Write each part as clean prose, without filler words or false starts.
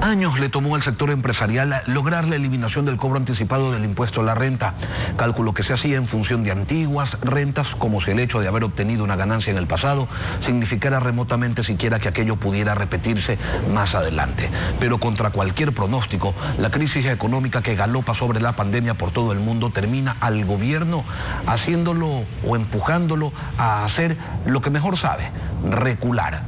Años le tomó al sector empresarial lograr la eliminación del cobro anticipado del impuesto a la renta, cálculo que se hacía en función de antiguas rentas, como si el hecho de haber obtenido una ganancia en el pasado significara remotamente siquiera que aquello pudiera repetirse más adelante. Pero contra cualquier pronóstico, la crisis económica que galopa sobre la pandemia por todo el mundo termina al gobierno haciéndolo o empujándolo a hacer lo que mejor sabe, recular.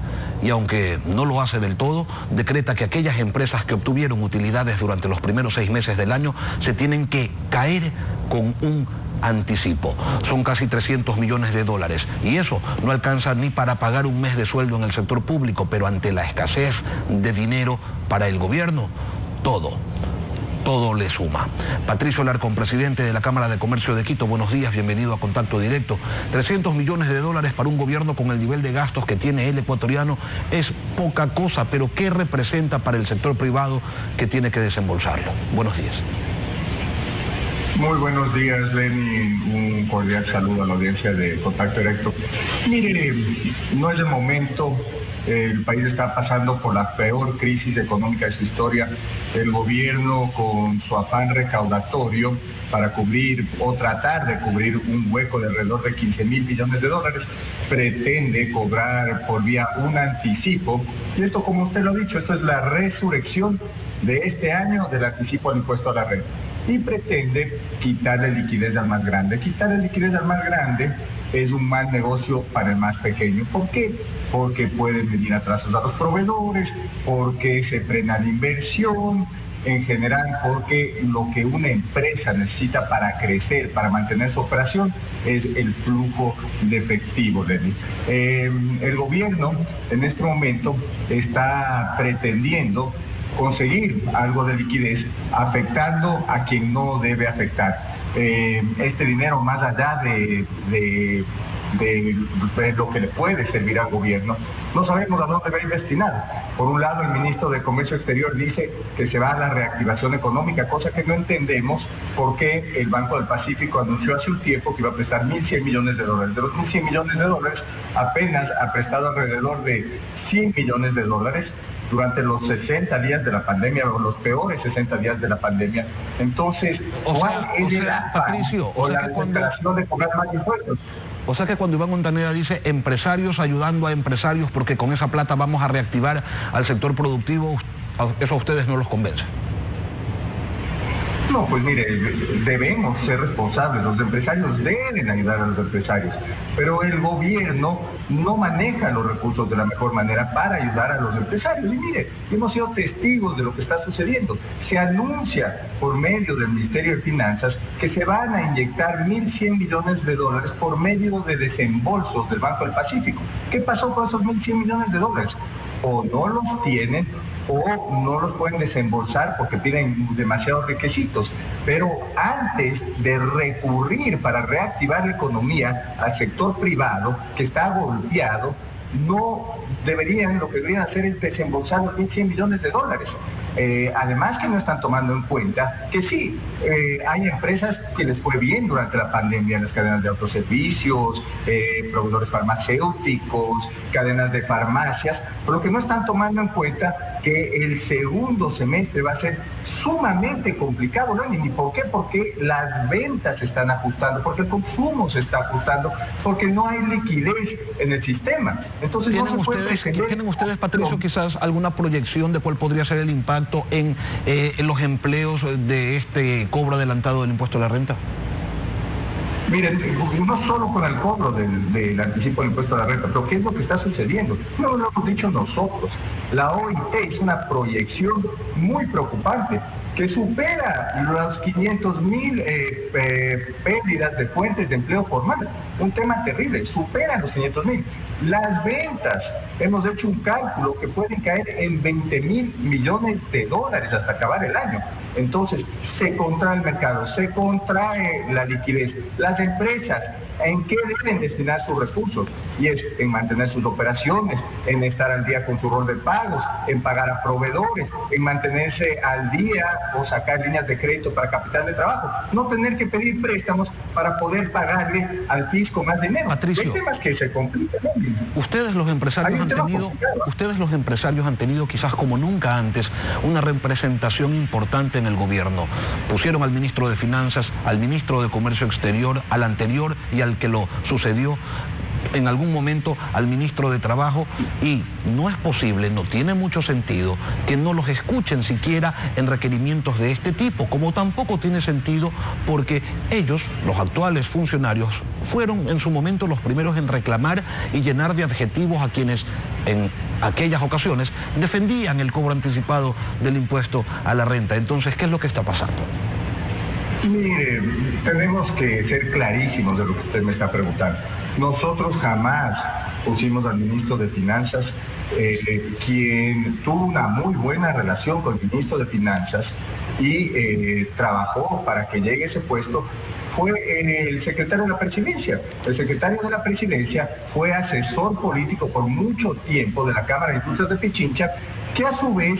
Y aunque no lo hace del todo, decreta que aquellas empresas que obtuvieron utilidades durante los primeros 6 meses del año se tienen que caer con un anticipo. Son casi 300 millones de dólares y eso no alcanza ni para pagar un mes de sueldo en el sector público, pero ante la escasez de dinero para el gobierno, todo le suma. Patricio Alarcón, presidente de la Cámara de Comercio de Quito, buenos días, bienvenido a Contacto Directo. 300 millones de dólares para un gobierno con el nivel de gastos que tiene el ecuatoriano es poca cosa, pero ¿qué representa para el sector privado que tiene que desembolsarlo? Buenos días. Muy buenos días, Lenny. Un cordial saludo a la audiencia de Contacto Directo. Mire, no es el momento. El país está pasando por la peor crisis económica de su historia. El gobierno, con su afán recaudatorio para cubrir o tratar de cubrir un hueco de alrededor de 15.000 millones de dólares, pretende cobrar por vía un anticipo. Y esto, como usted lo ha dicho, esto es la resurrección de este año del anticipo al impuesto a la renta. Y pretende quitarle liquidez al más grande. Quitarle liquidez al más grande es un mal negocio para el más pequeño. ¿Por qué? Porque pueden venir atrasos a los proveedores, porque se frena la inversión, en general porque lo que una empresa necesita para crecer, para mantener su operación, es el flujo de efectivo. El gobierno en este momento está pretendiendo conseguir algo de liquidez, afectando a quien no debe afectar. Este dinero, más allá de lo que le puede servir al gobierno, no sabemos a dónde va a ir destinado. Por un lado, el ministro de Comercio Exterior dice que se va a la reactivación económica, cosa que no entendemos porque el Banco del Pacífico anunció hace un tiempo que iba a prestar 1.100 millones de dólares. De los 1.100 millones de dólares, apenas ha prestado alrededor de 100 millones de dólares durante los 60 días de la pandemia, o los peores 60 días de la pandemia. Entonces, ¿cuál es el afán o la desesperación de cobrar más impuestos? O sea que cuando Iván Montaner dice empresarios ayudando a empresarios porque con esa plata vamos a reactivar al sector productivo, ¿eso a ustedes no los convence? No, pues mire, debemos ser responsables, los empresarios deben ayudar a los empresarios, pero el gobierno no maneja los recursos de la mejor manera para ayudar a los empresarios. Y mire, hemos sido testigos de lo que está sucediendo. Se anuncia por medio del Ministerio de Finanzas que se van a inyectar 1.100 millones de dólares por medio de desembolsos del Banco del Pacífico. ¿Qué pasó con esos 1.100 millones de dólares? O no los tienen, o no los pueden desembolsar porque piden demasiados requisitos. Pero antes de recurrir para reactivar la economía al sector privado, que está golpeado, lo que deberían hacer es desembolsar los 1.100 millones de dólares. Además que no están tomando en cuenta que sí, hay empresas que les fue bien durante la pandemia, las cadenas de autoservicios, proveedores farmacéuticos, cadenas de farmacias, pero lo que no están tomando en cuenta que el segundo semestre va a ser sumamente complicado, ¿no? ¿Y por qué? Porque las ventas se están ajustando, porque el consumo se está ajustando, porque no hay liquidez en el sistema. Entonces, ¿Tienen ustedes, Patricio, quizás alguna proyección de cuál podría ser el impacto en los empleos de este cobro adelantado del impuesto a la renta? Miren, no solo con el cobro del anticipo del impuesto a la renta, pero ¿qué es lo que está sucediendo? No lo hemos dicho nosotros. La OIT es una proyección muy preocupante que supera los 500.000 pérdidas de fuentes de empleo formal. Un tema terrible, supera los 500.000. Las ventas, hemos hecho un cálculo que pueden caer en 20.000 millones de dólares hasta acabar el año. Entonces, se contrae el mercado, se contrae la liquidez. Las empresas en qué deben destinar sus recursos, y es en mantener sus operaciones, en estar al día con su rol de pagos, en pagar a proveedores, en mantenerse al día o sacar líneas de crédito para capital de trabajo, no tener que pedir préstamos para poder pagarle al fisco más dinero. Patricio, hay temas que se complican, ¿no? Ustedes los empresarios han tenido quizás como nunca antes una representación importante en el gobierno. Pusieron al ministro de Finanzas, al ministro de Comercio Exterior, al anterior y al que lo sucedió, en algún momento al ministro de Trabajo, y no es posible, no tiene mucho sentido que no los escuchen siquiera en requerimientos de este tipo, como tampoco tiene sentido porque ellos, los actuales funcionarios, fueron en su momento los primeros en reclamar y llenar de adjetivos a quienes en aquellas ocasiones defendían el cobro anticipado del impuesto a la renta. Entonces, ¿qué es lo que está pasando? Mire, tenemos que ser clarísimos de lo que usted me está preguntando. Nosotros jamás pusimos al ministro de Finanzas, quien tuvo una muy buena relación con el ministro de Finanzas y trabajó para que llegue a ese puesto, fue el secretario de la Presidencia. El secretario de la Presidencia fue asesor político por mucho tiempo de la Cámara de Industrias de Pichincha, que a su vez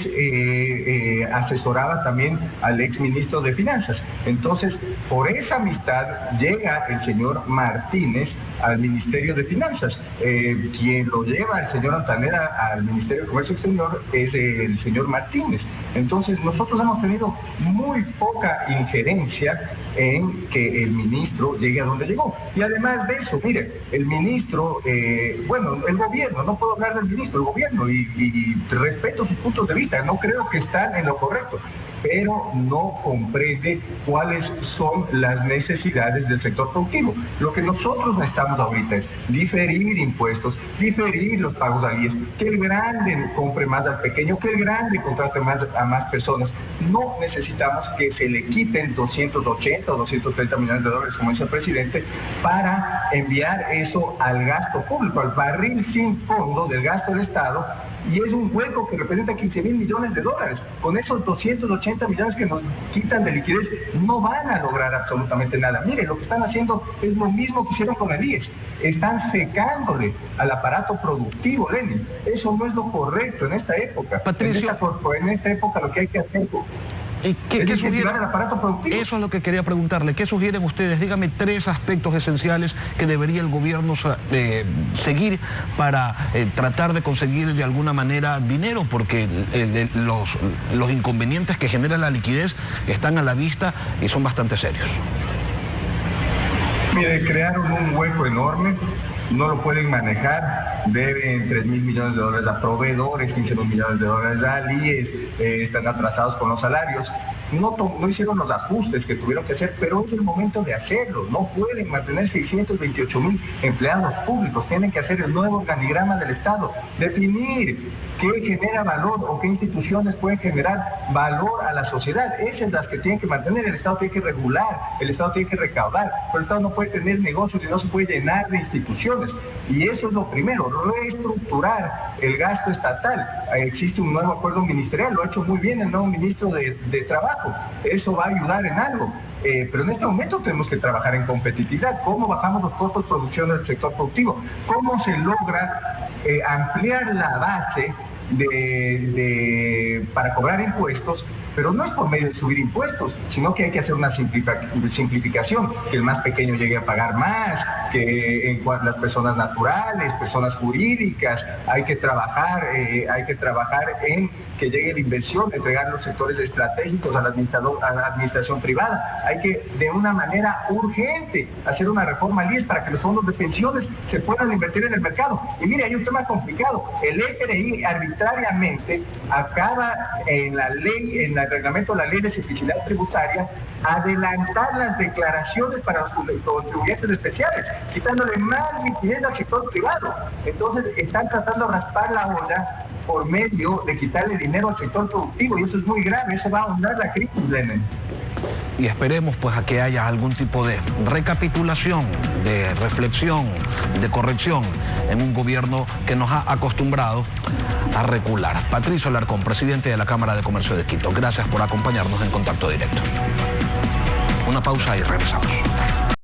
asesoraba también al exministro de Finanzas. Entonces, por esa amistad llega el señor Martínez al Ministerio de Finanzas. Quien lo lleva al señor Altanera al Ministerio de Comercio Exterior es el señor Martínez. Entonces, nosotros hemos tenido muy poca injerencia en que el ministro llegue a donde llegó. Y además de eso, mire, el ministro, el gobierno, no puedo hablar del ministro, el gobierno, y respeto sus puntos de vista, no creo que están en lo correcto, pero no comprende cuáles son las necesidades del sector productivo. Lo que nosotros necesitamos ahorita es diferir impuestos, diferir los pagos al IES, que el grande compre más al pequeño, que el grande contrate más a más personas. No necesitamos que se le quiten 280 o 230 millones de dólares, como dice el presidente, para enviar eso al gasto público, al barril sin fondo del gasto del Estado, y es un hueco que representa 15.000 millones de dólares. Con esos 280 millones que nos quitan de liquidez, no van a lograr absolutamente nada. Mire, lo que están haciendo es lo mismo que hicieron con el IES. Están secándole al aparato productivo, Lenin. Eso no es lo correcto en esta época. Patricio, en esta época lo que hay que hacer ¿Qué sugieren? El aparato productivo. Eso es lo que quería preguntarle. ¿Qué sugieren ustedes? Dígame 3 aspectos esenciales que debería el gobierno seguir para tratar de conseguir de alguna manera dinero, porque los inconvenientes que genera la liquidez están a la vista y son bastante serios. Mire, crearon un hueco enorme, no lo pueden manejar, deben 3.000 millones de dólares a proveedores, 15.000 millones de dólares al IES, están atrasados con los salarios. No hicieron los ajustes que tuvieron que hacer, pero es el momento de hacerlo. No pueden mantener 628.000 empleados públicos, tienen que hacer el nuevo organigrama del Estado, definir qué genera valor o qué instituciones pueden generar valor a la sociedad. Esas son las que tienen que mantener. El Estado tiene que regular, el Estado tiene que recaudar, pero el Estado no puede tener negocios y no se puede llenar de instituciones. Y eso es lo primero, reestructurar el gasto estatal. Existe un nuevo acuerdo ministerial, lo ha hecho muy bien el nuevo ministro de Trabajo. Eso va a ayudar en algo. Pero en este momento tenemos que trabajar en competitividad. ¿Cómo bajamos los costos de producción del sector productivo? ¿Cómo se logra ampliar la base para cobrar impuestos? Pero no es por medio de subir impuestos, sino que hay que hacer una simplificación, que el más pequeño llegue a pagar más, que en cuanto a las personas naturales, personas jurídicas, hay que trabajar en que llegue la inversión, entregar los sectores estratégicos a la administración privada. Hay que, de una manera urgente, hacer una reforma al IES para que los fondos de pensiones se puedan invertir en el mercado. Y mire, hay un tema complicado. El FRI arbitrariamente acaba en la ley, en el reglamento de la Ley de Simplicidad Tributaria, adelantar las declaraciones para los contribuyentes especiales, quitándole más liquidez al sector privado. Entonces están tratando de raspar la olla por medio de quitarle dinero al sector productivo, y eso es muy grave, eso va a ahondar la crisis, Lenin. Y esperemos pues a que haya algún tipo de recapitulación, de reflexión, de corrección en un gobierno que nos ha acostumbrado a recular. Patricio Alarcón, presidente de la Cámara de Comercio de Quito, gracias por acompañarnos en Contacto Directo. Una pausa y regresamos.